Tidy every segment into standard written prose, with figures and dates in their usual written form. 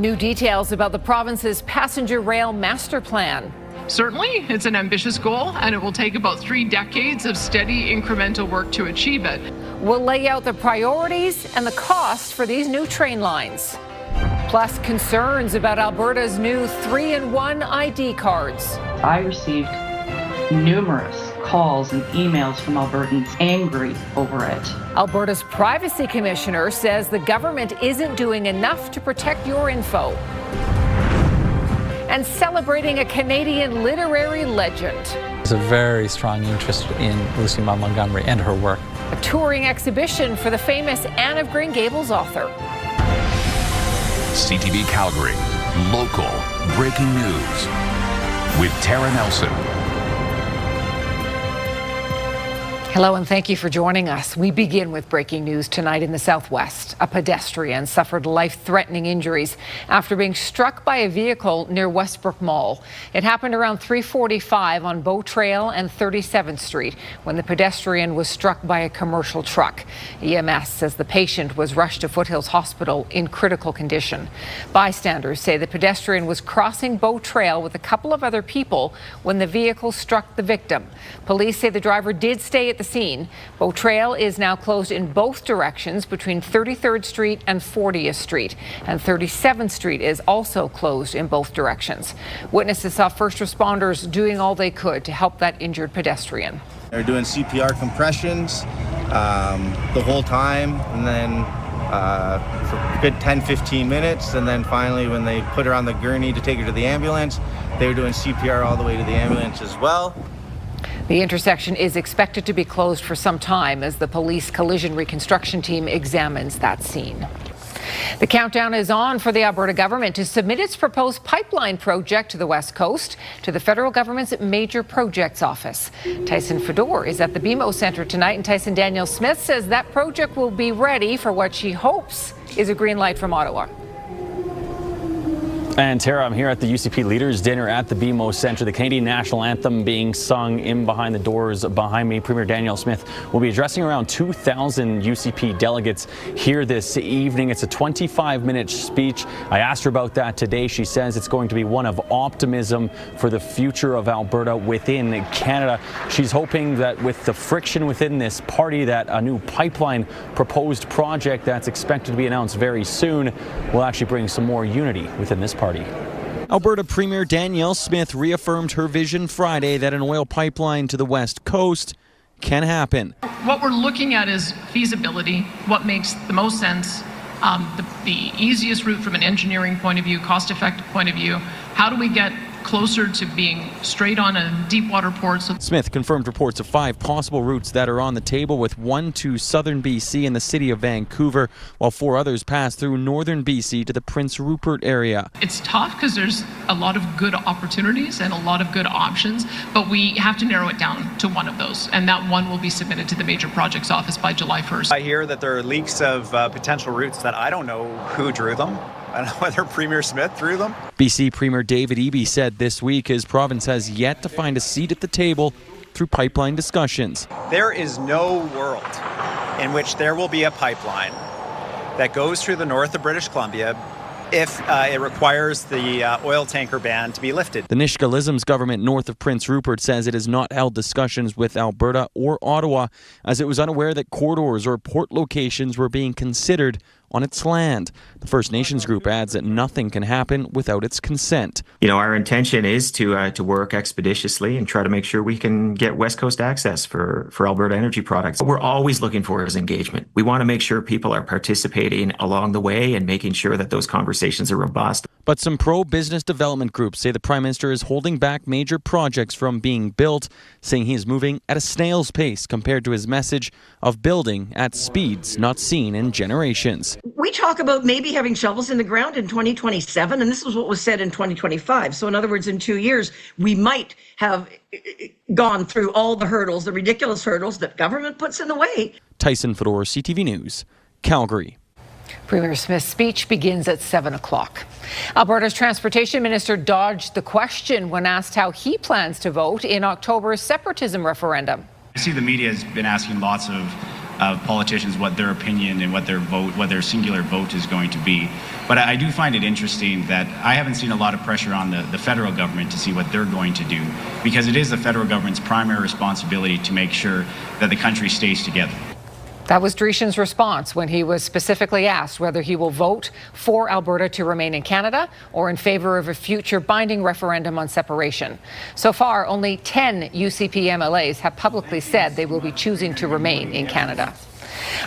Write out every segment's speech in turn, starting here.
New details about the province's passenger rail master plan. Certainly, it's an ambitious goal, and it will take about 3 decades of steady, incremental work to achieve it. We'll lay out the priorities and the cost for these new train lines. Plus, concerns about Alberta's new 3-in-1 ID cards. I received numerous calls and emails from Albertans angry over it. Alberta's privacy commissioner says the government isn't doing enough to protect your info. And celebrating a Canadian literary legend. There's a very strong interest in Lucy Maud Montgomery and her work. A touring exhibition for the famous Anne of Green Gables author. CTV Calgary, local breaking news with Tara Nelson. Hello and thank you for joining us. We begin with breaking news tonight in the Southwest. A pedestrian suffered life-threatening injuries after being struck by a vehicle near Westbrook Mall. It happened around 3:45 on Bow Trail and 37th Street when the pedestrian was struck by a commercial truck. EMS says the patient was rushed to Foothills Hospital in critical condition. Bystanders say the pedestrian was crossing Bow Trail with a couple of other people when the vehicle struck the victim. Police say the driver did stay at the scene. Bow Trail is now closed in both directions between 33rd Street and 40th Street, and 37th Street is also closed in both directions. Witnesses saw first responders doing all they could to help that injured pedestrian. They're doing CPR compressions the whole time, and then for a good 10-15 minutes, and then finally when they put her on the gurney to take her to the ambulance, they were doing CPR all the way to the ambulance as well. The intersection is expected to be closed for some time as the police collision reconstruction team examines that scene. The countdown is on for the Alberta government to submit its proposed pipeline project to the West Coast to the federal government's Major Projects Office. Tyson Fedor is at the BMO Centre tonight, and Tyson Daniel Smith says that project will be ready for what she hopes is a green light from Ottawa. And Tara, I'm here at the UCP Leaders Dinner at the BMO Centre. The Canadian National Anthem being sung in behind the doors behind me. Premier Danielle Smith will be addressing around 2,000 UCP delegates here this evening. It's a 25-minute speech. I asked her about that today. She says it's going to be one of optimism for the future of Alberta within Canada. She's hoping that with the friction within this party, that a new pipeline proposed project that's expected to be announced very soon will actually bring some more unity within this party. Alberta Premier Danielle Smith reaffirmed her vision Friday that an oil pipeline to the West Coast can happen. What we're looking at is feasibility, what makes the most sense, the easiest route from an engineering point of view, cost-effective point of view. How do we get closer to being straight on a deep water port? Smith confirmed reports of 5 possible routes that are on the table, with one to southern BC and the city of Vancouver, while 4 others pass through northern BC to the Prince Rupert area. It's tough because there's a lot of good opportunities and a lot of good options, but we have to narrow it down to one of those, and that one will be submitted to the Major Projects Office by July 1st. I hear that there are leaks of potential routes that I don't know who drew them. I don't know whether Premier Smith drew them. BC Premier David Eby said this week his province has yet to find a seat at the table through pipeline discussions. There is no world in which there will be a pipeline that goes through the north of British Columbia if it requires the oil tanker ban to be lifted. The Nisga'a-Lism's government north of Prince Rupert says it has not held discussions with Alberta or Ottawa, as it was unaware that corridors or port locations were being considered on its land. The First Nations group adds that nothing can happen without its consent. You know, our intention is to work expeditiously and try to make sure we can get West Coast access for Alberta energy products. What we're always looking for is engagement. We want to make sure people are participating along the way and making sure that those conversations are robust. But some pro-business development groups say the Prime Minister is holding back major projects from being built, saying he is moving at a snail's pace compared to his message of building at speeds not seen in generations. We talk about maybe having shovels in the ground in 2027, and this is what was said in 2025. So in other words, in 2 years, we might have gone through all the hurdles, the ridiculous hurdles that government puts in the way. Tyson Fedor, CTV News, Calgary. Premier Smith's speech begins at 7 o'clock. Alberta's Transportation Minister dodged the question when asked how he plans to vote in October's separatism referendum. I see the media has been asking lots of of politicians what their opinion and what their singular vote is going to be. But I do find it interesting that I haven't seen a lot of pressure on the federal government to see what they're going to do, because it is the federal government's primary responsibility to make sure that the country stays together. That was Dreeshen's response when he was specifically asked whether he will vote for Alberta to remain in Canada or in favor of a future binding referendum on separation. So far, only 10 UCP MLAs have publicly said they will be choosing to remain in Canada.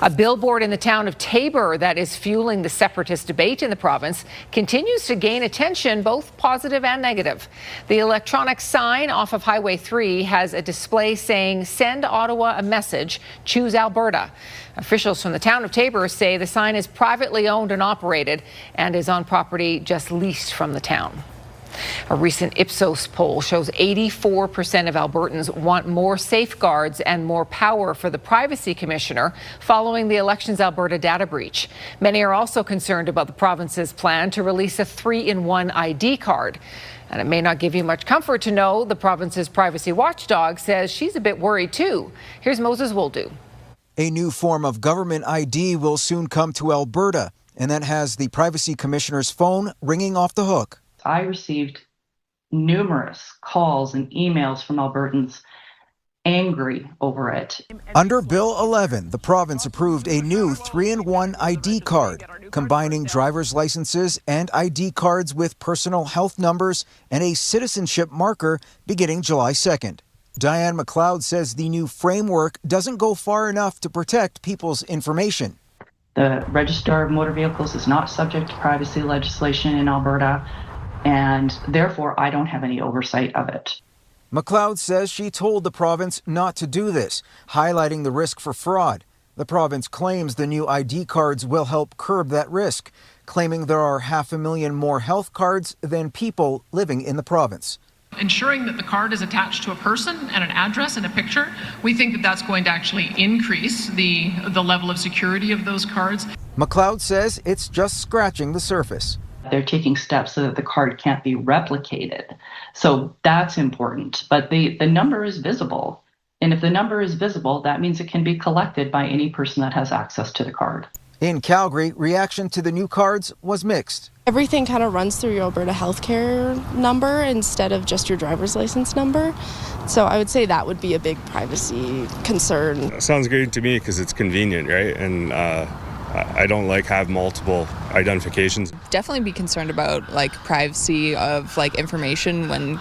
A billboard in the town of Taber that is fueling the separatist debate in the province continues to gain attention, both positive and negative. The electronic sign off of Highway 3 has a display saying, "Send Ottawa a message, choose Alberta." Officials from the town of Taber say the sign is privately owned and operated and is on property just leased from the town. A recent Ipsos poll shows 84% of Albertans want more safeguards and more power for the Privacy Commissioner following the Elections Alberta data breach. Many are also concerned about the province's plan to release a 3-in-1 ID card. And it may not give you much comfort to know the province's privacy watchdog says she's a bit worried too. Here's Moses Woldu. A new form of government ID will soon come to Alberta, and that has the Privacy Commissioner's phone ringing off the hook. I received numerous calls and emails from Albertans angry over it. Under Bill 11, the province approved a new 3-in-1 ID card, combining driver's licenses and ID cards with personal health numbers and a citizenship marker beginning July 2nd. Diane McLeod says the new framework doesn't go far enough to protect people's information. The Register of Motor Vehicles is not subject to privacy legislation in Alberta, and therefore I don't have any oversight of it. McLeod says she told the province not to do this, highlighting the risk for fraud. The province claims the new ID cards will help curb that risk, claiming there are 500,000 more health cards than people living in the province. Ensuring that the card is attached to a person and an address and a picture, we think that that's going to actually increase the level of security of those cards. McLeod says it's just scratching the surface. They're taking steps so that the card can't be replicated. So that's important. But the number is visible. And if the number is visible, that means it can be collected by any person that has access to the card. In Calgary, reaction to the new cards was mixed. Everything kind of runs through your Alberta healthcare number instead of just your driver's license number. So I would say that would be a big privacy concern. Sounds great to me because it's convenient, right? And I don't have multiple identifications. Definitely be concerned about privacy of information when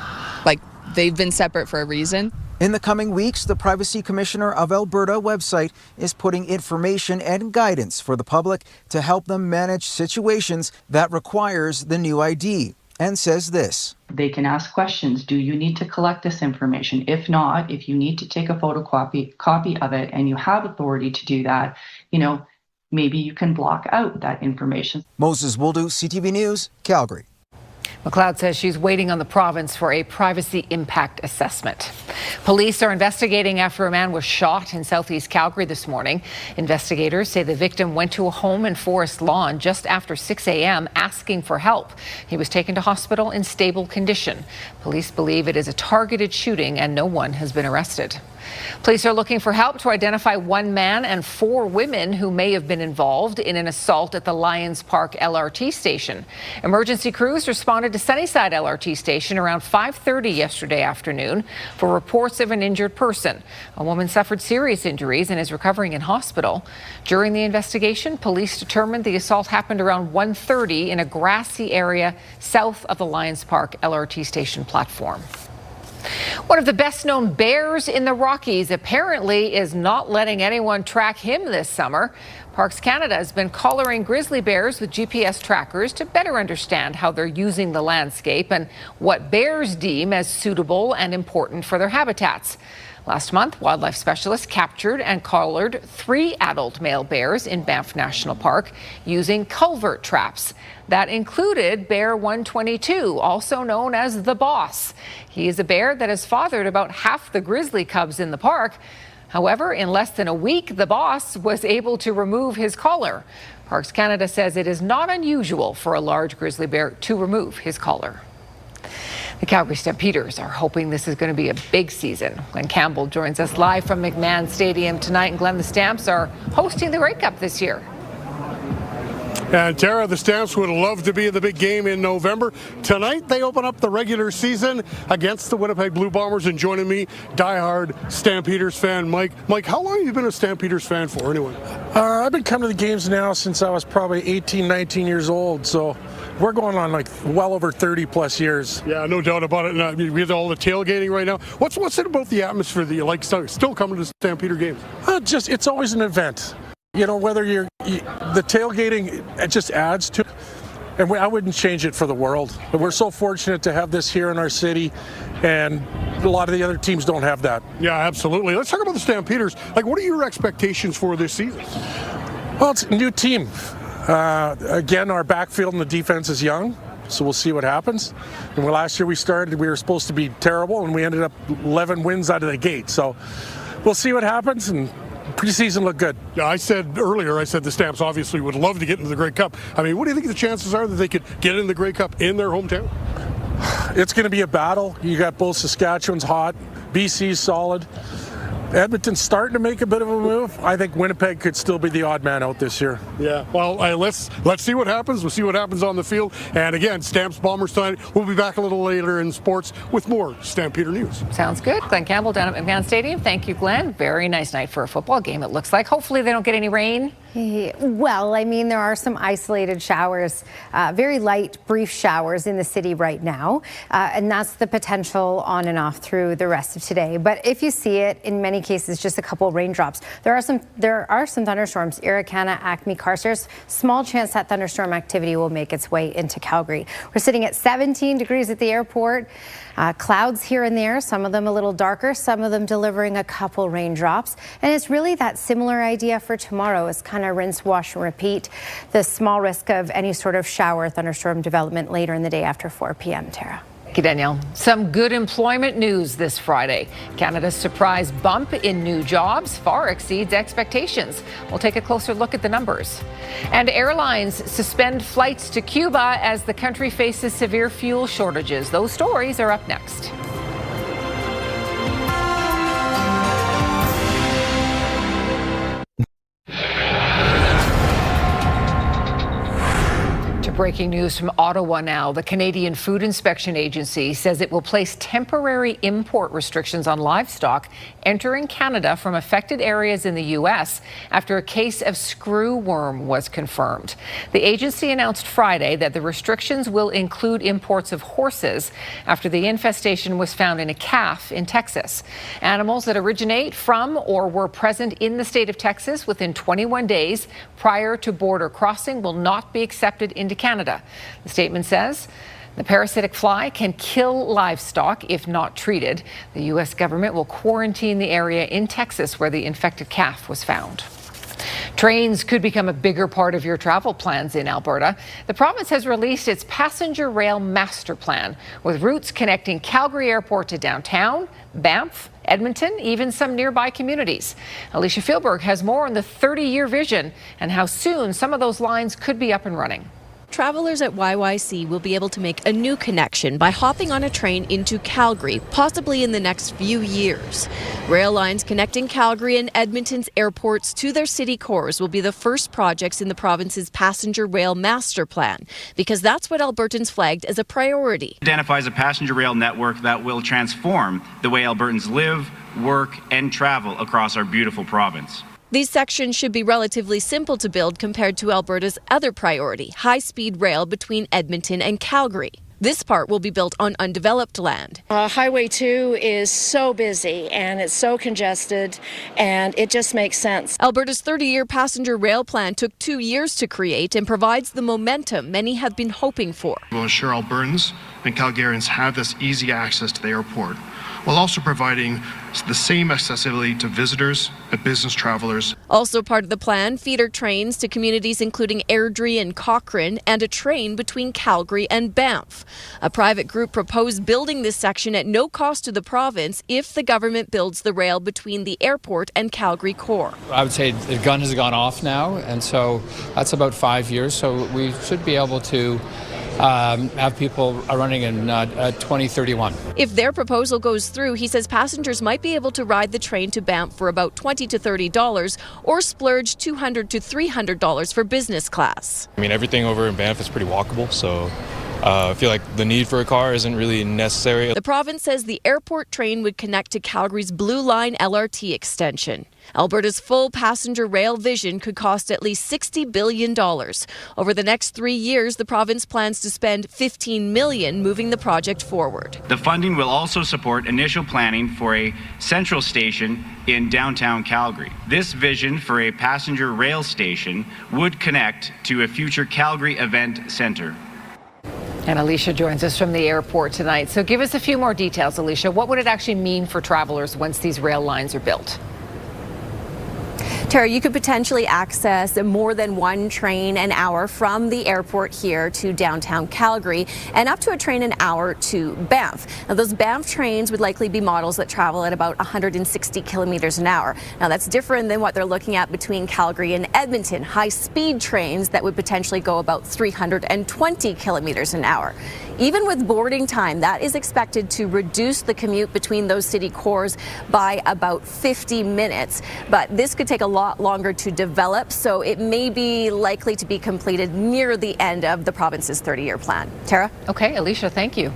they've been separate for a reason. In the coming weeks, the Privacy Commissioner of Alberta website is putting information and guidance for the public to help them manage situations that requires the new ID, and says this. They can ask questions. Do you need to collect this information? If not, if you need to take a photocopy of it and you have authority to do that, maybe you can block out that information. Moses Woldu, CTV News, Calgary. McLeod says she's waiting on the province for a privacy impact assessment. Police are investigating after a man was shot in southeast Calgary this morning. Investigators say the victim went to a home in Forest Lawn just after 6 a.m. asking for help. He was taken to hospital in stable condition. Police believe it is a targeted shooting and no one has been arrested. Police are looking for help to identify one man and 4 women who may have been involved in an assault at the Lions Park LRT station. Emergency crews responded to Sunnyside LRT station around 5:30 yesterday afternoon for reports of an injured person. A woman suffered serious injuries and is recovering in hospital. During the investigation, police determined the assault happened around 1:30 in a grassy area south of the Lions Park LRT station platform. One of the best-known bears in the Rockies apparently is not letting anyone track him this summer. Parks Canada has been collaring grizzly bears with GPS trackers to better understand how they're using the landscape and what bears deem as suitable and important for their habitats. Last month, wildlife specialists captured and collared 3 adult male bears in Banff National Park using culvert traps. That included Bear 122, also known as the Boss. He is a bear that has fathered about half the grizzly cubs in the park. However, in less than a week, the Boss was able to remove his collar. Parks Canada says it is not unusual for a large grizzly bear to remove his collar. The Calgary Stampeders are hoping this is going to be a big season. Glenn Campbell joins us live from McMahon Stadium tonight. And Glenn, the Stamps are hosting the Grey Cup this year. And Tara, the Stamps would love to be in the big game in November. Tonight, they open up the regular season against the Winnipeg Blue Bombers. And joining me, diehard Stampeders fan Mike. Mike, how long have you been a Stampeders fan for anyway? I've been coming to the games now since I was probably 18, 19 years old. So we're going on like well over 30 plus years. Yeah, no doubt about it. And I mean, we have all the tailgating right now. What's it about the atmosphere that you like still coming to Stampeder games? It's always an event. You know, whether the tailgating, it just adds to it. And I wouldn't change it for the world. But we're so fortunate to have this here in our city, and a lot of the other teams don't have that. Yeah, absolutely. Let's talk about the Stampeders. Like, what are your expectations for this season? Well, it's a new team. Again, our backfield and the defense is young, so we'll see what happens. And last year we were supposed to be terrible, and we ended up 11 wins out of the gate. So we'll see what happens, and preseason looked good. Yeah, I said earlier, the Stamps obviously would love to get into the Grey Cup. I mean, what do you think the chances are that they could get in the Grey Cup in their hometown? It's going to be a battle. You got both Saskatchewan's hot, BC's solid. Edmonton's starting to make a bit of a move. I think Winnipeg could still be the odd man out this year. Yeah, well, let's see what happens. We'll see what happens on the field. And again, Stamps Bombers tonight. We'll be back a little later in sports with more Stampeder news. Sounds good. Glenn Campbell down at McMahon Stadium. Thank you, Glenn. Very nice night for a football game, it looks like. Hopefully they don't get any rain. Well, I mean, there are some isolated showers, very light, brief showers in the city right now, and that's the potential on and off through the rest of today. But if you see it, in many cases, just a couple raindrops. There are some thunderstorms, Irricana, Acme, Carstairs. Small chance that thunderstorm activity will make its way into Calgary. We're sitting at 17 degrees at the airport. Clouds here and there, some of them a little darker, some of them delivering a couple raindrops. And it's really that similar idea for tomorrow. It's kind of rinse, wash, and repeat. The small risk of any sort of shower thunderstorm development later in the day after 4 p.m. Tara. Thank you, Danielle. Some good employment news this Friday. Canada's surprise bump in new jobs far exceeds expectations. We'll take a closer look at the numbers. And airlines suspend flights to Cuba as the country faces severe fuel shortages. Those stories are up next. Breaking news from Ottawa now. The Canadian Food Inspection Agency says it will place temporary import restrictions on livestock entering Canada from affected areas in the U.S. after a case of screwworm was confirmed. The agency announced Friday that the restrictions will include imports of horses after the infestation was found in a calf in Texas. Animals that originate from or were present in the state of Texas within 21 days prior to border crossing will not be accepted into Canada. The statement says the parasitic fly can kill livestock if not treated. The U.S. government will quarantine the area in Texas where the infected calf was found. Trains could become a bigger part of your travel plans in Alberta. The province has released its passenger rail master plan with routes connecting Calgary Airport to downtown, Banff, Edmonton, even some nearby communities. Alicia Fieldberg has more on the 30-year vision and how soon some of those lines could be up and running. Travelers at YYC will be able to make a new connection by hopping on a train into Calgary, possibly in the next few years. Rail lines connecting Calgary and Edmonton's airports to their city cores will be the first projects in the province's passenger rail master plan, because that's what Albertans flagged as a priority. Identifies a passenger rail network that will transform the way Albertans live, work, and travel across our beautiful province. These sections should be relatively simple to build compared to Alberta's other priority, high-speed rail between Edmonton and Calgary. This part will be built on undeveloped land. Highway 2 is so busy and it's so congested, and it just makes sense. Alberta's 30-year passenger rail plan took 2 years to create and provides the momentum many have been hoping for. We'll ensure Albertans and Calgarians have this easy access to the airport, while also providing the same accessibility to visitors and business travelers. Also part of the plan, feeder trains to communities including Airdrie and Cochrane, and a train between Calgary and Banff. A private group proposed building this section at no cost to the province if the government builds the rail between the airport and Calgary core. I would say the gun has gone off now, and so that's about 5 years, so we should be able to have people running in 2031. If their proposal goes through, he says passengers might be able to ride the train to Banff for about $20 to $30 or splurge $200 to $300 for business class. I mean, everything over in Banff is pretty walkable, so I feel like the need for a car isn't really necessary. The province says the airport train would connect to Calgary's Blue Line LRT extension. Alberta's full passenger rail vision could cost at least $60 billion. Over the next 3 years, the province plans to spend $15 million moving the project forward. The funding will also support initial planning for a central station in downtown Calgary. This vision for a passenger rail station would connect to a future Calgary event centre. And Alicia joins us from the airport tonight. So give us a few more details, Alicia. What would it actually mean for travelers once these rail lines are built? Tara, you could potentially access more than one train an hour from the airport here to downtown Calgary and up to a train an hour to Banff. Now, those Banff trains would likely be models that travel at about 160 kilometers an hour. Now, that's different than what they're looking at between Calgary and Edmonton, high-speed trains that would potentially go about 320 kilometers an hour. Even with boarding time, that is expected to reduce the commute between those city cores by about 50 minutes. But this could take a lot longer to develop, so it may be likely to be completed near the end of the province's 30-year plan. Tara? Okay, Alicia, thank you.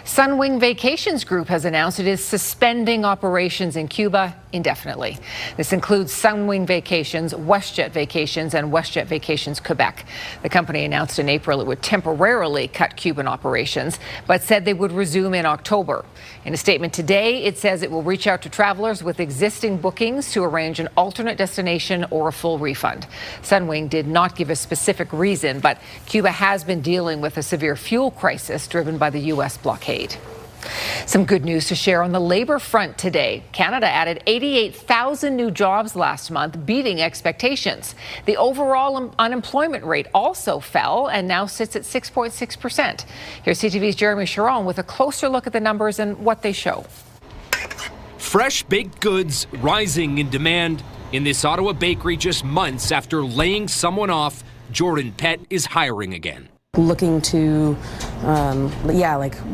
Sunwing Vacations Group has announced it is suspending operations in Cuba indefinitely. This includes Sunwing Vacations, WestJet Vacations, and WestJet Vacations Quebec. The company announced in April it would temporarily cut Cuban operations, but said they would resume in October. In a statement today, it says it will reach out to travelers with existing bookings to arrange an alternate destination or a full refund. Sunwing did not give a specific reason, but Cuba has been dealing with a severe fuel crisis driven by the U.S. blockade. Some good news to share on the labor front today. Canada added 88,000 new jobs last month, beating expectations. The overall unemployment rate also fell and now sits at 6.6%. Here's CTV's Jeremy Sharon with a closer look at the numbers and what they show. Fresh baked goods rising in demand in this Ottawa bakery just months after laying someone off. Jordan Pett is hiring again. Looking to,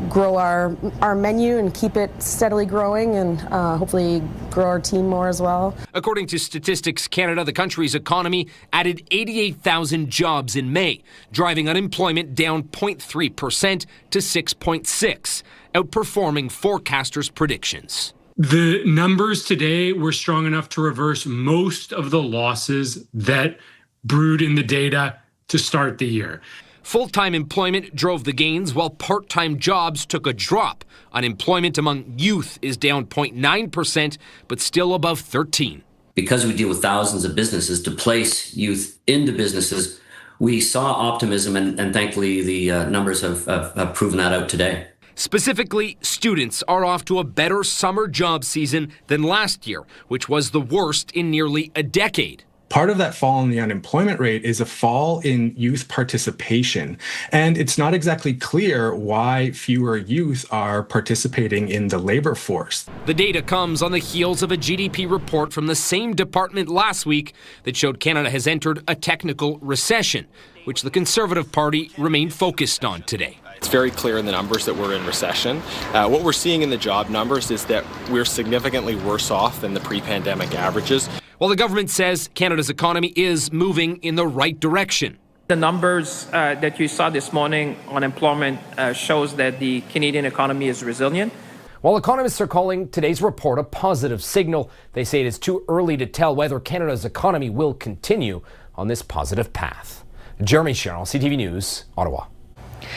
grow our menu and keep it steadily growing and hopefully grow our team more as well. According to Statistics Canada, the country's economy added 88,000 jobs in May, driving unemployment down 0.3% to 6.6%, outperforming forecasters' predictions. The numbers today were strong enough to reverse most of the losses that brewed in the data to start the year. Full-time employment drove the gains, while part-time jobs took a drop. Unemployment among youth is down 0.9%, but still above 13%. Because we deal with thousands of businesses, to place youth into businesses, we saw optimism, and thankfully the numbers have proven that out today. Specifically, students are off to a better summer job season than last year, which was the worst in nearly a decade. Part of that fall in the unemployment rate is a fall in youth participation. And it's not exactly clear why fewer youth are participating in the labor force. The data comes on the heels of a GDP report from the same department last week that showed Canada has entered a technical recession, which the Conservative Party remained focused on today. It's very clear in the numbers that we're in recession. What we're seeing in the job numbers is that we're significantly worse off than the pre-pandemic averages. While the government says Canada's economy is moving in the right direction. The numbers that you saw this morning on employment shows that the Canadian economy is resilient. While economists are calling today's report a positive signal, they say it is too early to tell whether Canada's economy will continue on this positive path. Jeremy Sharon, CTV News, Ottawa.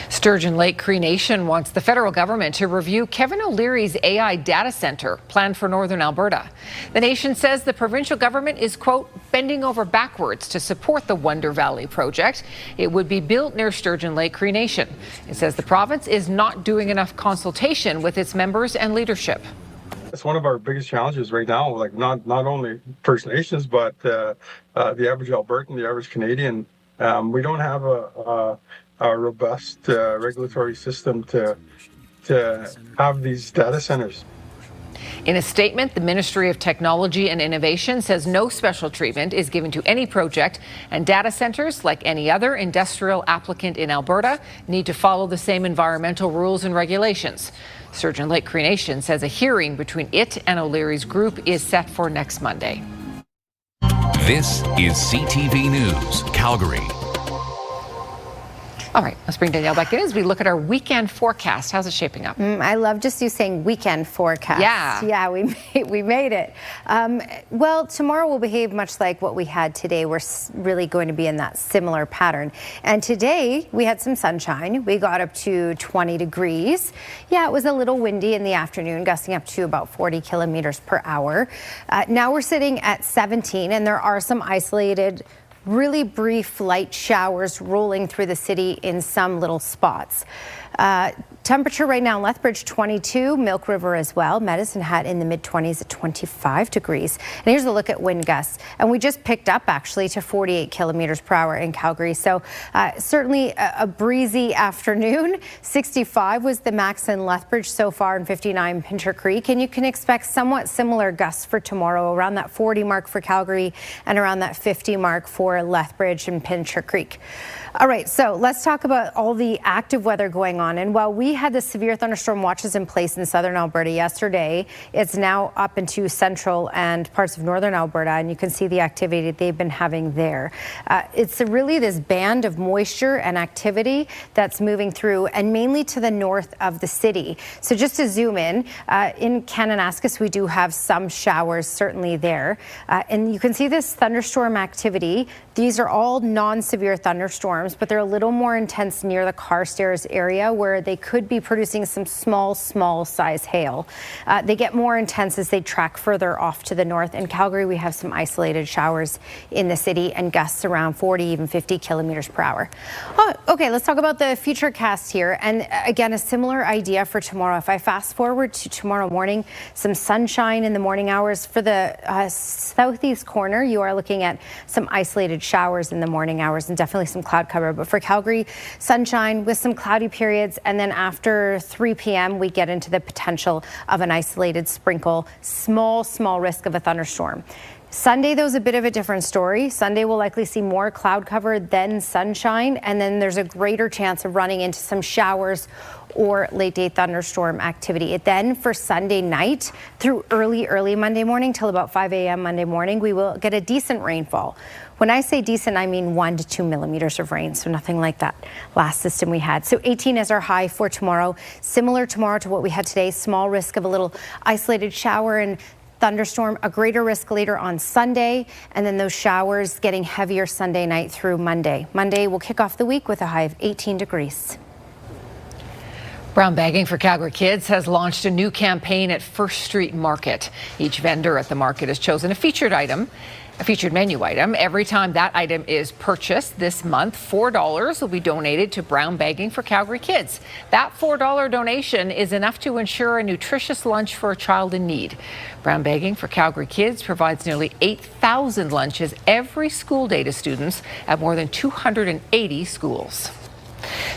Sturgeon Lake Cree Nation wants the federal government to review Kevin O'Leary's AI data center planned for northern Alberta. The nation says the provincial government is, quote, bending over backwards to support the Wonder Valley project. It would be built near Sturgeon Lake Cree Nation. It says the province is not doing enough consultation with its members and leadership. It's one of our biggest challenges right now, like not only First Nations, but the average Albertan, the average Canadian. We don't have a robust regulatory system to have these data centers. In a statement, the Ministry of Technology and Innovation says no special treatment is given to any project, and data centers, like any other industrial applicant in Alberta, need to follow the same environmental rules and regulations. Sturgeon Lake Cree Nation says a hearing between it and O'Leary's group is set for next Monday. This is CTV News, Calgary. All right, let's bring Danielle back in as we look at our weekend forecast. How's it shaping up? I love just you saying weekend forecast. Yeah, we made it. Well, tomorrow will behave much like what we had today. We're really going to be in that similar pattern. And today we had some sunshine. We got up to 20 degrees. Yeah, it was a little windy in the afternoon, gusting up to about 40 kilometers per hour. Now we're sitting at 17, and there are some isolated really brief light showers rolling through the city in some little spots. Temperature right now in Lethbridge 22, Milk River as well. Medicine Hat in the mid-20s at 25 degrees. And here's a look at wind gusts. And we just picked up actually to 48 kilometers per hour in Calgary. So certainly a breezy afternoon. 65 was the max in Lethbridge so far, and 59 Pincher Creek. And you can expect somewhat similar gusts for tomorrow, around that 40 mark for Calgary and around that 50 mark for Lethbridge and Pincher Creek. All right, so let's talk about all the active weather going on. And while we had the severe thunderstorm watches in place in southern Alberta yesterday, it's now up into central and parts of northern Alberta, and you can see the activity they've been having there. It's really this band of moisture and activity that's moving through, and mainly to the north of the city. So just to zoom in Kananaskis, we do have some showers certainly there. And you can see this thunderstorm activity. These are all non-severe thunderstorms, but they're a little more intense near the Carstairs area, where they could be producing some small size hail. They get more intense as they track further off to the north. In Calgary, we have some isolated showers in the city and gusts around 40, even 50 kilometers per hour. Okay, let's talk about the future cast here. And again, a similar idea for tomorrow. If I fast forward to tomorrow morning, some sunshine in the morning hours. For the southeast corner, you are looking at some isolated showers in the morning hours and definitely some cloud cover. But for Calgary, sunshine with some cloudy periods, and then after 3 p.m. we get into the potential of an isolated sprinkle, small risk of a thunderstorm. Sunday, though, is a bit of a different story. Sunday will likely see more cloud cover than sunshine, and then there's a greater chance of running into some showers or late day thunderstorm activity. Then for Sunday night through early Monday morning till about 5 a.m. Monday morning, we will get a decent rainfall. When I say decent, I mean 1 to 2 millimeters of rain, so nothing like that last system we had. So 18 is our high for tomorrow. Similar tomorrow to what we had today, small risk of a little isolated shower and thunderstorm, a greater risk later on Sunday, and then those showers getting heavier Sunday night through Monday. Monday will kick off the week with a high of 18 degrees. Brown Bagging for Calgary Kids has launched a new campaign at First Street Market. Each vendor at the market has chosen a featured menu item. Every time that item is purchased this month, $4 will be donated to Brown Bagging for Calgary Kids. That $4 donation is enough to ensure a nutritious lunch for a child in need. Brown Bagging for Calgary Kids provides nearly 8,000 lunches every school day to students at more than 280 schools.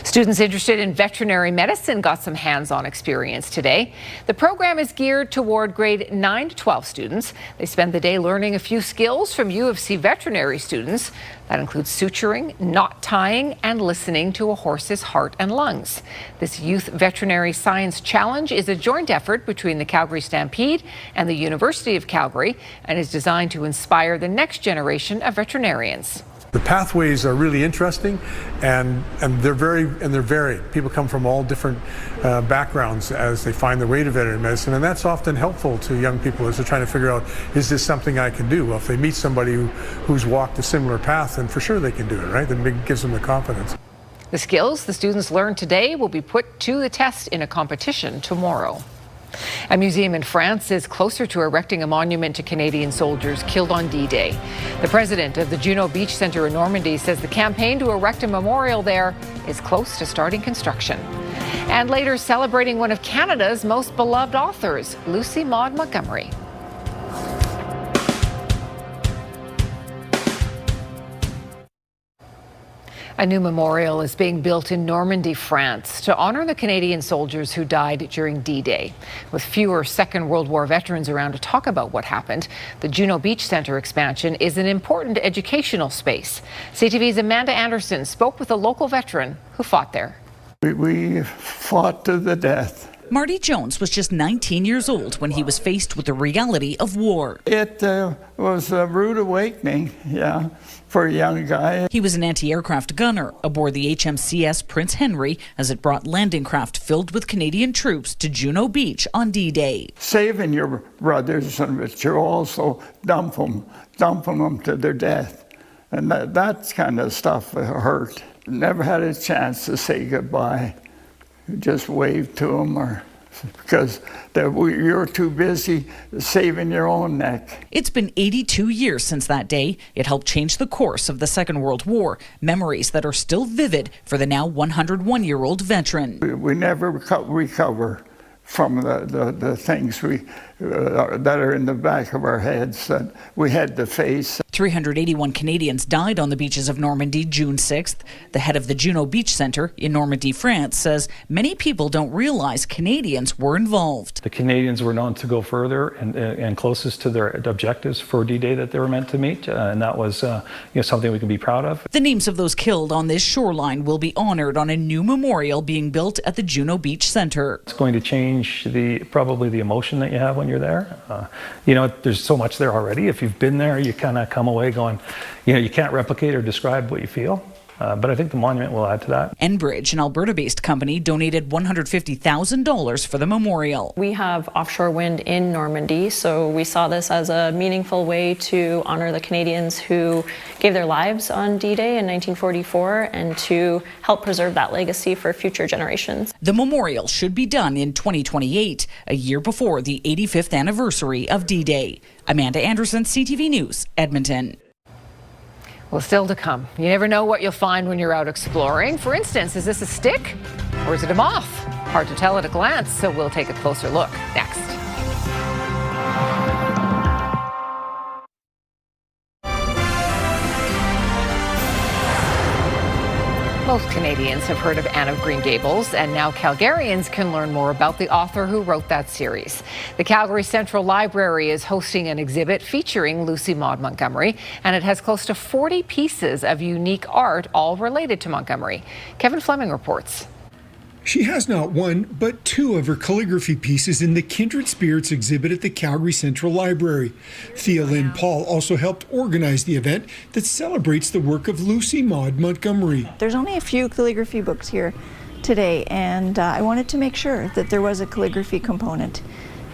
Students interested in veterinary medicine got some hands-on experience today. The program is geared toward grade 9 to 12 students. They spend the day learning a few skills from U of C veterinary students. That includes suturing, knot tying, and listening to a horse's heart and lungs. This Youth Veterinary Science Challenge is a joint effort between the Calgary Stampede and the University of Calgary, and is designed to inspire the next generation of veterinarians. The pathways are really interesting, and they're varied. People come from all different backgrounds as they find their way to veterinary medicine, and that's often helpful to young people as they're trying to figure out, is this something I can do? Well, if they meet somebody who's walked a similar path, then for sure they can do it, right? Then it gives them the confidence. The skills the students learned today will be put to the test in a competition tomorrow. A museum in France is closer to erecting a monument to Canadian soldiers killed on D-Day. The president of the Juno Beach Centre in Normandy says the campaign to erect a memorial there is close to starting construction. And later, celebrating one of Canada's most beloved authors, Lucy Maud Montgomery. A new memorial is being built in Normandy, France, to honor the Canadian soldiers who died during D-Day. With fewer Second World War veterans around to talk about what happened, the Juno Beach Centre expansion is an important educational space. CTV's Amanda Anderson spoke with a local veteran who fought there. We fought to the death. Marty Jones was just 19 years old when he was faced with the reality of war. It was a rude awakening, for a young guy. He was an anti-aircraft gunner aboard the HMCS Prince Henry as it brought landing craft filled with Canadian troops to Juno Beach on D-Day. Saving your brothers, but you also dumping them to their death. And that kind of stuff hurt. Never had a chance to say goodbye. Just wave to them, because you're too busy saving your own neck. It's been 82 years since that day. It helped change the course of the Second World War, memories that are still vivid for the now 101-year-old veteran. We never recover from the things that are in the back of our heads that we had to face. 381 Canadians died on the beaches of Normandy June 6th. The head of the Juno Beach Centre in Normandy, France, says many people don't realize Canadians were involved. The Canadians were known to go further and closest to their objectives for D-Day that they were meant to meet, and that was something we can be proud of. The names of those killed on this shoreline will be honoured on a new memorial being built at the Juno Beach Centre. It's going to change probably the emotion that you have when you're there. There's so much there already. If you've been there, you kind of come away going, you can't replicate or describe what you feel. But I think the monument will add to that. Enbridge, an Alberta-based company, donated $150,000 for the memorial. We have offshore wind in Normandy, so we saw this as a meaningful way to honor the Canadians who gave their lives on D-Day in 1944 and to help preserve that legacy for future generations. The memorial should be done in 2028, a year before the 85th anniversary of D-Day. Amanda Anderson, CTV News, Edmonton. Well, still to come. You never know what you'll find when you're out exploring. For instance, is this a stick or is it a moth? Hard to tell at a glance, so we'll take a closer look next. Most Canadians have heard of Anne of Green Gables, and now Calgarians can learn more about the author who wrote that series. The Calgary Central Library is hosting an exhibit featuring Lucy Maud Montgomery, and it has close to 40 pieces of unique art, all related to Montgomery. Kevin Fleming reports. She has not one, but two of her calligraphy pieces in the Kindred Spirits exhibit at the Calgary Central Library. Thea Lynn Paul also helped organize the event that celebrates the work of Lucy Maud Montgomery. There's only a few calligraphy books here today, and I wanted to make sure that there was a calligraphy component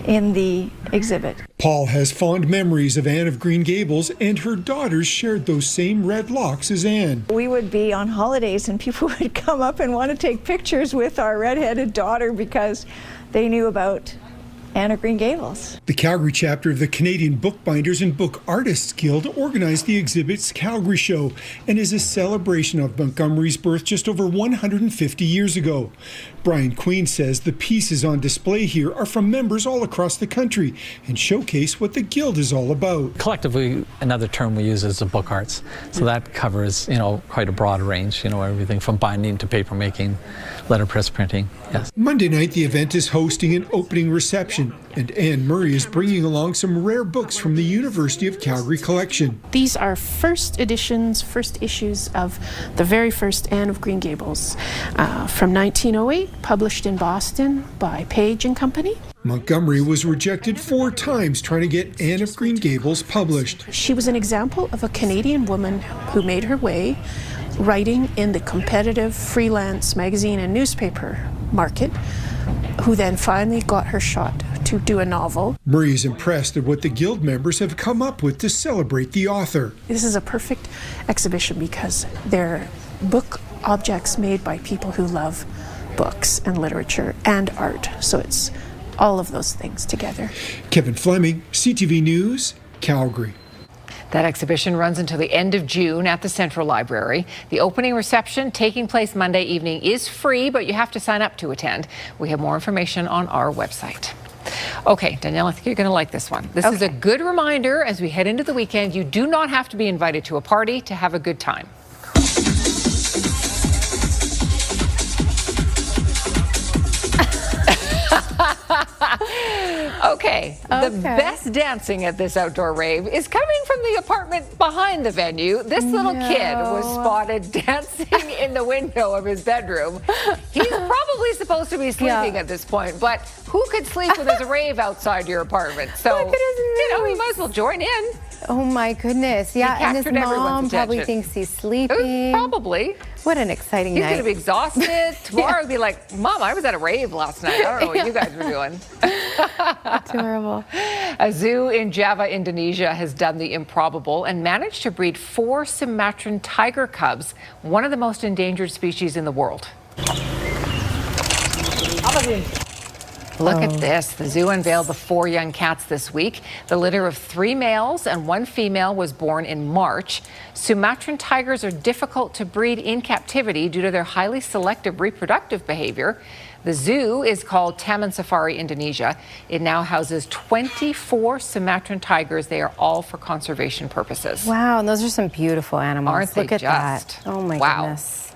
in the exhibit. Paul has fond memories of Anne of Green Gables, and her daughters shared those same red locks as Anne. We would be on holidays and people would come up and want to take pictures with our red-headed daughter because they knew about Anne of Green Gables. The Calgary chapter of the Canadian Bookbinders and Book Artists Guild organized the exhibit's Calgary Show and is a celebration of Montgomery's birth just over 150 years ago. Brian Queen says the pieces on display here are from members all across the country and showcase what the Guild is all about. Collectively, another term we use is the book arts. So that covers, quite a broad range, everything from binding to paper making, letterpress printing. Yes. Monday night, the event is hosting an opening reception, and Anne Murray is bringing along some rare books from the University of Calgary collection. These are first issues of the very first Anne of Green Gables from 1908, published in Boston by Page and Company. Montgomery was rejected 4 times trying to get Anne of Green Gables published. She was an example of a Canadian woman who made her way writing in the competitive freelance magazine and newspaper market, who then finally got her shot to do a novel. Murray is impressed at what the Guild members have come up with to celebrate the author. This is a perfect exhibition because they're book objects made by people who love books and literature and art. So it's all of those things together. Kevin Fleming, CTV News, Calgary. That exhibition runs until the end of June at the Central Library. The opening reception, taking place Monday evening, is free, but you have to sign up to attend. We have more information on our website. Okay, Danielle, I think you're going to like this one. This is a good reminder as we head into the weekend. You do not have to be invited to a party to have a good time. Okay, the best dancing at this outdoor rave is coming from the apartment behind the venue. This little kid was spotted dancing in the window of his bedroom. He's probably supposed to be sleeping at this point, but who could sleep when there's a rave outside your apartment? So, you know, he might as well join in. Oh my goodness. Yeah, and his mom probably thinks he's sleeping. Probably. What an exciting He's night. He's going to be exhausted. Tomorrow he'll be like, Mom, I was at a rave last night. I don't know what you guys were doing. Adorable. A zoo in Java, Indonesia has done the improbable and managed to breed 4 Sumatran tiger cubs, one of the most endangered species in the world. Look at this. The zoo unveiled the 4 young cats this week. The litter of 3 males and 1 female was born in March. Sumatran tigers are difficult to breed in captivity due to their highly selective reproductive behavior. The zoo is called Taman Safari Indonesia. It now houses 24 Sumatran tigers. They are all for conservation purposes. Wow, and those are some beautiful animals. Aren't they Look at that. Oh my goodness.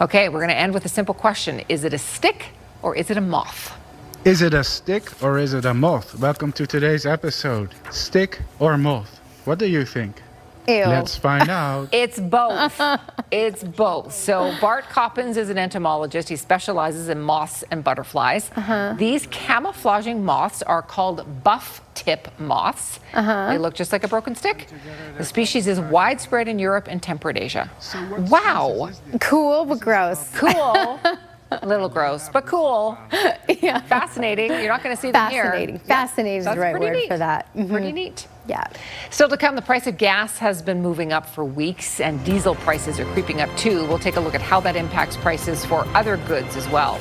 Okay, we're going to end with a simple question. Is it a stick or is it a moth? Is it a stick or is it a moth? Welcome to today's episode. Stick or moth? What do you think? Ew. Let's find out. It's both. It's both. So Bart Coppens is an entomologist. He specializes in moths and butterflies. These camouflaging moths are called buff tip moths. They look just like a broken stick. The species is widespread in Europe and temperate Asia. Wow. Cool, but gross. Cool. A little gross, but cool. Yeah. Fascinating. You're not going to see them here. Fascinating. Fascinating is the right word for that. Pretty neat. Yeah. Still to come, the price of gas has been moving up for weeks, and diesel prices are creeping up too. We'll take a look at how that impacts prices for other goods as well.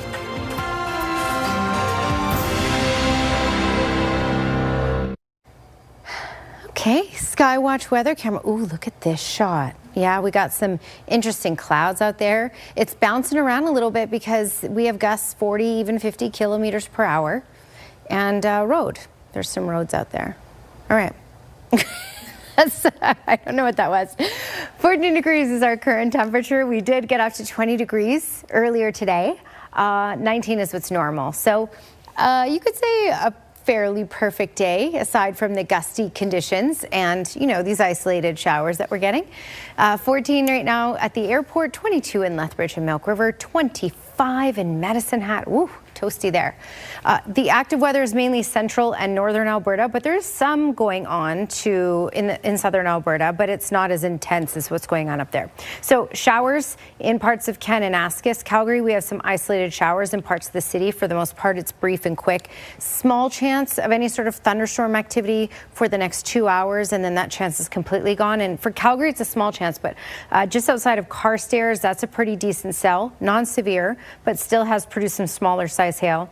Okay, Skywatch weather camera. Ooh, look at this shot. Yeah, we got some interesting clouds out there. It's bouncing around a little bit because we have gusts 40, even 50 kilometers per hour. And road. There's some roads out there. All right. I don't know what that was. 14 degrees is our current temperature. We did get up to 20 degrees earlier today. 19 is what's normal. So you could say a fairly perfect day aside from the gusty conditions and, you know, these isolated showers that we're getting. 14 right now at the airport, 22 in Lethbridge and Milk River, 25 in Medicine Hat. Ooh, toasty there. The active weather is mainly central and northern Alberta, but there's some going on in southern Alberta, but it's not as intense as what's going on up there. So showers in parts of Kananaskis. Calgary, we have some isolated showers in parts of the city. For the most part, it's brief and quick. Small chance of any sort of thunderstorm activity for the next 2 hours, and then that chance is completely gone. And for Calgary, it's a small chance, but just outside of Carstairs, that's a pretty decent cell, non-severe, but still has produced some smaller size hail.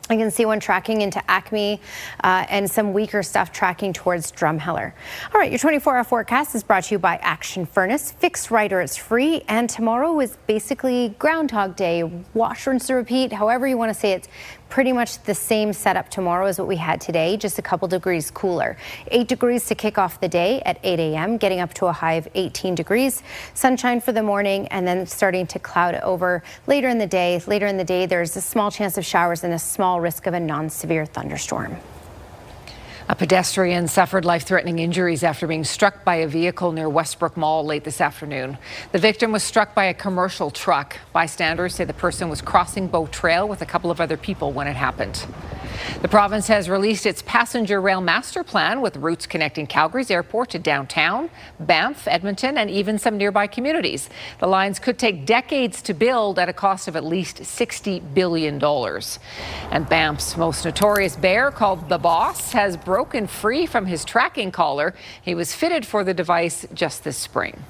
I can see one tracking into Acme and some weaker stuff tracking towards Drumheller. All right, your 24-hour forecast is brought to you by Action Furnace. Fix right or it's free. And tomorrow is basically Groundhog Day. Wash, rinse, and repeat. However you want to say it. Pretty much the same setup tomorrow as what we had today, just a couple degrees cooler. 8 degrees to kick off the day at 8 a.m., getting up to a high of 18 degrees. Sunshine for the morning and then starting to cloud over later in the day. Later in the day, there's a small chance of showers and a small risk of a non-severe thunderstorm. A pedestrian suffered life-threatening injuries after being struck by a vehicle near Westbrook Mall late this afternoon. The victim was struck by a commercial truck. Bystanders say the person was crossing Bow Trail with a couple of other people when it happened. The province has released its passenger rail master plan with routes connecting Calgary's airport to downtown, Banff, Edmonton, and even some nearby communities. The lines could take decades to build at a cost of at least $60 billion. And Banff's most notorious bear, called the Boss, has broken free from his tracking collar. He was fitted for the device just this spring.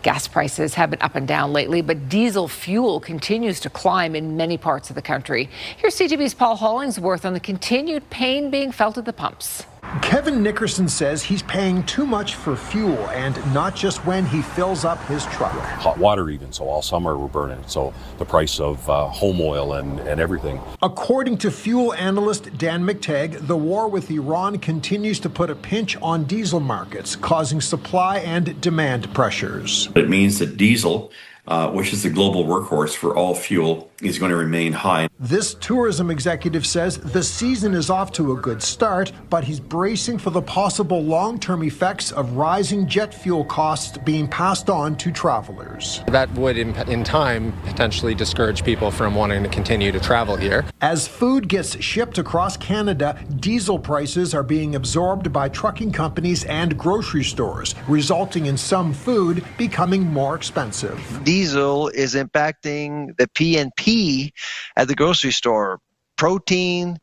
Gas prices have been up and down lately, but diesel fuel continues to climb in many parts of the country. Here's CTV's Paul Hollingsworth on the continued pain being felt at the pumps. Kevin Nickerson says he's paying too much for fuel, and not just when he fills up his truck. Hot water even, so all summer we're burning it. So the price of home oil and everything. According to fuel analyst Dan McTagg, the war with Iran continues to put a pinch on diesel markets, causing supply and demand pressures. It means that diesel which is the global workhorse for all fuel, is going to remain high. This tourism executive says the season is off to a good start, but he's bracing for the possible long-term effects of rising jet fuel costs being passed on to travelers. That would, in time, potentially discourage people from wanting to continue to travel here. As food gets shipped across Canada, diesel prices are being absorbed by trucking companies and grocery stores, resulting in some food becoming more expensive. Diesel is impacting the P&P at the grocery store, protein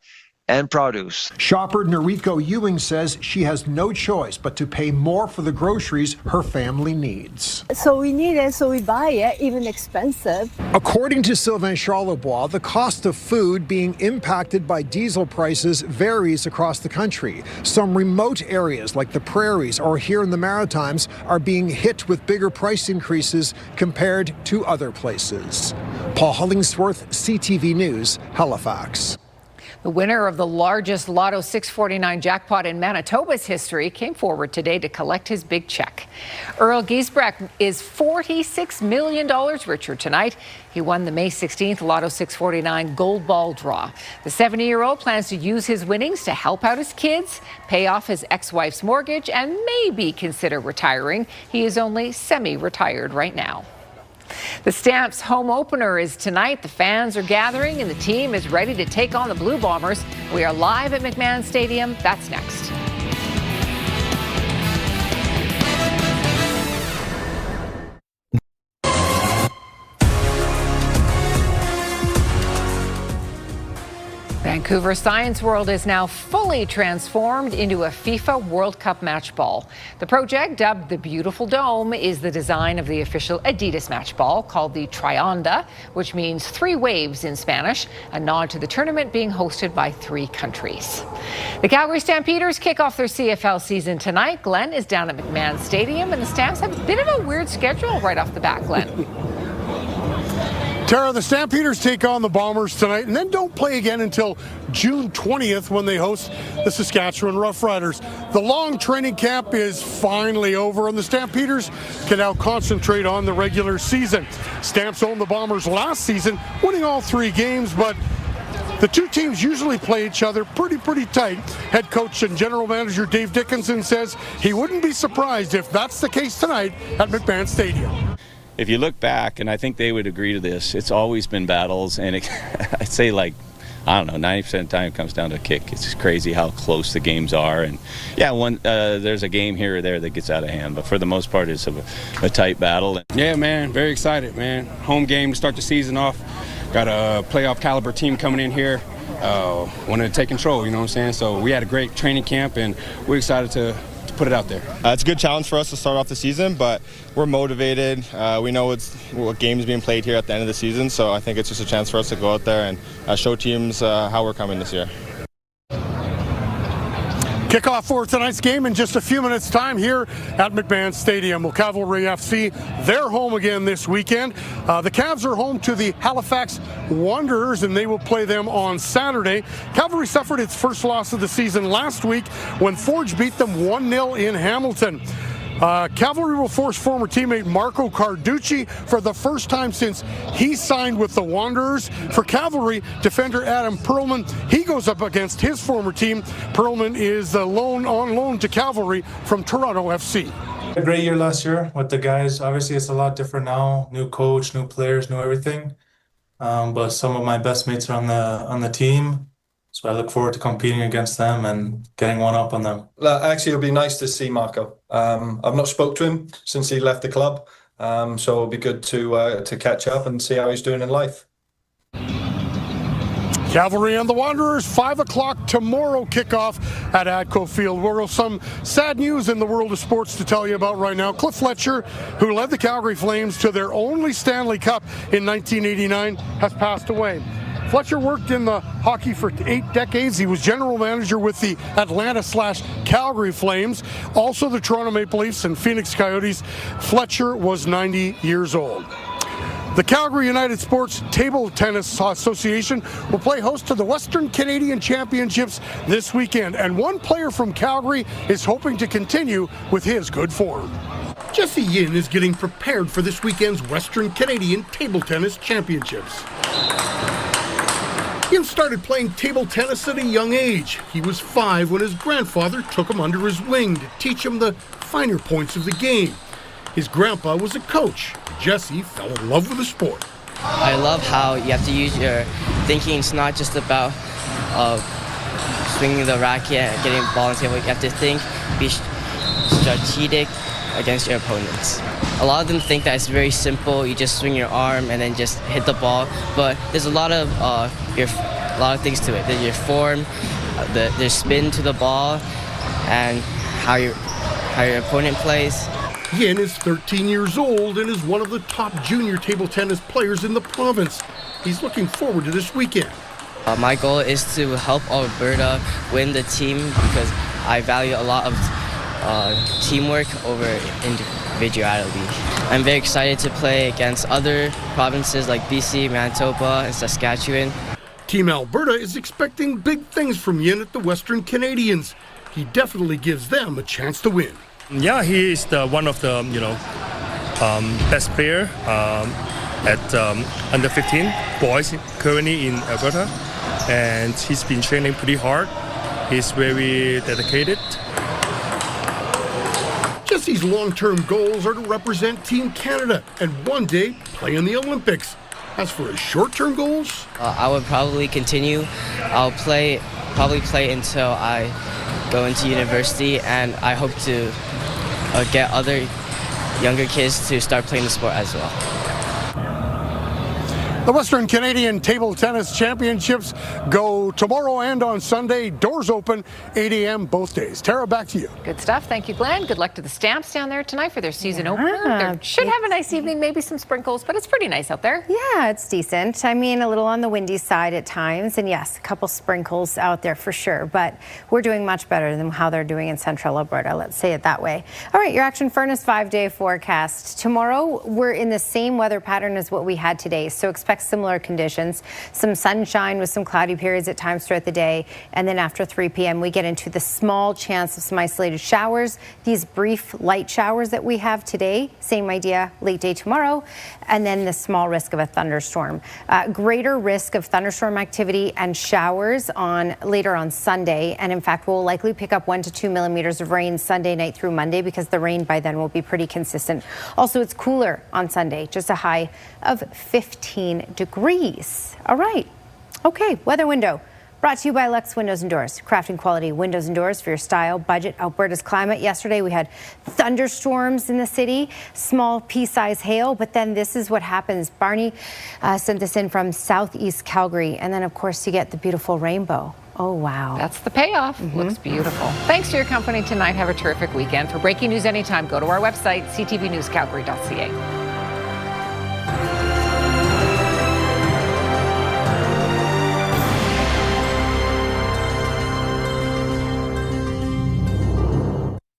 and produce. Shopper Noriko Ewing says she has no choice but to pay more for the groceries her family needs. So we need it, so we buy it, even expensive. According to Sylvain Charlebois, the cost of food being impacted by diesel prices varies across the country. Some remote areas like the prairies or here in the Maritimes are being hit with bigger price increases compared to other places. Paul Hollingsworth, CTV News, Halifax. The winner of the largest Lotto 649 jackpot in Manitoba's history came forward today to collect his big check. Earl Giesbrecht is $46 million richer tonight. He won the May 16th Lotto 649 gold ball draw. The 70-year-old plans to use his winnings to help out his kids, pay off his ex-wife's mortgage, and maybe consider retiring. He is only semi-retired right now. The Stamps home opener is tonight. The fans are gathering and the team is ready to take on the Blue Bombers. We are live at McMahon Stadium. That's next. Vancouver Science World is now fully transformed into a FIFA World Cup match ball. The project, dubbed the Beautiful Dome, is the design of the official Adidas match ball called the Trionda, which means 3 waves in Spanish, a nod to the tournament being hosted by 3 countries. The Calgary Stampeders kick off their CFL season tonight. Glenn is down at McMahon Stadium, and the Stamps have a bit of a weird schedule right off the bat, Glenn. Tara, the Stampeders take on the Bombers tonight and then don't play again until June 20th when they host the Saskatchewan Roughriders. The long training camp is finally over and the Stampeders can now concentrate on the regular season. Stamps owned the Bombers last season, winning all 3 games, but the 2 teams usually play each other pretty tight. Head coach and general manager Dave Dickinson says he wouldn't be surprised if that's the case tonight at McMahon Stadium. If you look back, and I think they would agree to this, it's always been battles, and I'd say 90% of the time it comes down to a kick. It's just crazy how close the games are, and yeah, there's a game here or there that gets out of hand, but for the most part it's a tight battle. Yeah, man, very excited, man. Home game to start the season off. Got a playoff caliber team coming in here. Wanted to take control, you know what I'm saying? So we had a great training camp, and we're excited to put it out there. It's a good challenge for us to start off the season, but we're motivated. We know what game is being played here at the end of the season, so I think it's just a chance for us to go out there and show teams how we're coming this year. Kickoff for tonight's game in just a few minutes' time here at McMahon Stadium. Well, Cavalry FC, they're home again this weekend. The Cavs are home to the Halifax Wanderers, and they will play them on Saturday. Cavalry suffered its first loss of the season last week when Forge beat them 1-0 in Hamilton. Cavalry will force former teammate Marco Carducci for the first time since he signed with the Wanderers. For Cavalry, defender Adam Perlman, he goes up against his former team. Perlman is on loan to Cavalry from Toronto FC. A great year last year with the guys. Obviously, it's a lot different now. New coach, new players, new everything. But some of my best mates are on the team. So I look forward to competing against them and getting one up on them. Actually, it'll be nice to see Marco. I've not spoke to him since he left the club, so it'll be good to catch up and see how he's doing in life. Cavalry and the Wanderers, 5 o'clock tomorrow kickoff at Adco Field. Well, some sad news in the world of sports to tell you about right now. Cliff Fletcher, who led the Calgary Flames to their only Stanley Cup in 1989, has passed away. Fletcher worked in the hockey for 8 decades. He was general manager with the Atlanta/Calgary Flames, also the Toronto Maple Leafs and Phoenix Coyotes. Fletcher was 90 years old. The Calgary United Sports Table Tennis Association will play host to the Western Canadian Championships this weekend, and one player from Calgary is hoping to continue with his good form. Jesse Yin is getting prepared for this weekend's Western Canadian Table Tennis Championships. Yin started playing table tennis at a young age. He was 5 when his grandfather took him under his wing to teach him the finer points of the game. His grandpa was a coach. Jesse fell in love with the sport. I love how you have to use your thinking. It's not just about swinging the racket and getting the ball on the table. You have to think, be strategic against your opponents. A lot of them think that it's very simple. You just swing your arm and then just hit the ball. But there's a lot of things to it. There's your form, there's spin to the ball, and how your opponent plays. Yin is 13 years old and is one of the top junior table tennis players in the province. He's looking forward to this weekend. My goal is to help Alberta win the team because I value a lot of teamwork over individuality. I'm very excited to play against other provinces like BC, Manitoba, and Saskatchewan. Team Alberta is expecting big things from Yin at the Western Canadians. He definitely gives them a chance to win. Yeah, he is one of the best player at under 15 boys currently in Alberta, and he's been training pretty hard. He's very dedicated. Jesse's long-term goals are to represent Team Canada and one day play in the Olympics. As for his short-term goals, I would probably continue. I'll probably play until I go into university, and I hope to get other younger kids to start playing the sport as well. the Western Canadian Table Tennis Championships go tomorrow and on Sunday. Doors open 8 a.m. both days. Tara, back to you. Good stuff. Thank you, Glenn. Good luck to the Stamps down there tonight for their season opener. They should have a nice evening, maybe some sprinkles, but it's pretty nice out there. Yeah, it's decent. I mean, a little on the windy side at times, and yes, a couple sprinkles out there for sure, but we're doing much better than how they're doing in central Alberta, let's say it that way. All right, your Action Furnace 5-day forecast. Tomorrow, we're in the same weather pattern as what we had today, so expect similar conditions. Some sunshine with some cloudy periods at times throughout the day, and then after 3 p.m. we get into the small chance of some isolated showers. These brief light showers that we have today, same idea late day tomorrow, and then the small risk of a thunderstorm. Greater risk of thunderstorm activity and showers later on Sunday, and in fact we'll likely pick up 1 to 2 millimeters of rain Sunday night through Monday because the rain by then will be pretty consistent. Also, it's cooler on Sunday, just a high of 15 degrees. All right. Okay, weather window. Brought to you by Lux Windows and Doors. Crafting quality windows and doors for your style, budget, Alberta's climate. Yesterday we had thunderstorms in the city, small pea-sized hail, but then this is what happens. Barney sent this in from southeast Calgary, and then of course you get the beautiful rainbow. Oh, wow. That's the payoff. Looks beautiful. Thanks for your company tonight. Have a terrific weekend. For breaking news anytime, go to our website, ctvnewscalgary.ca.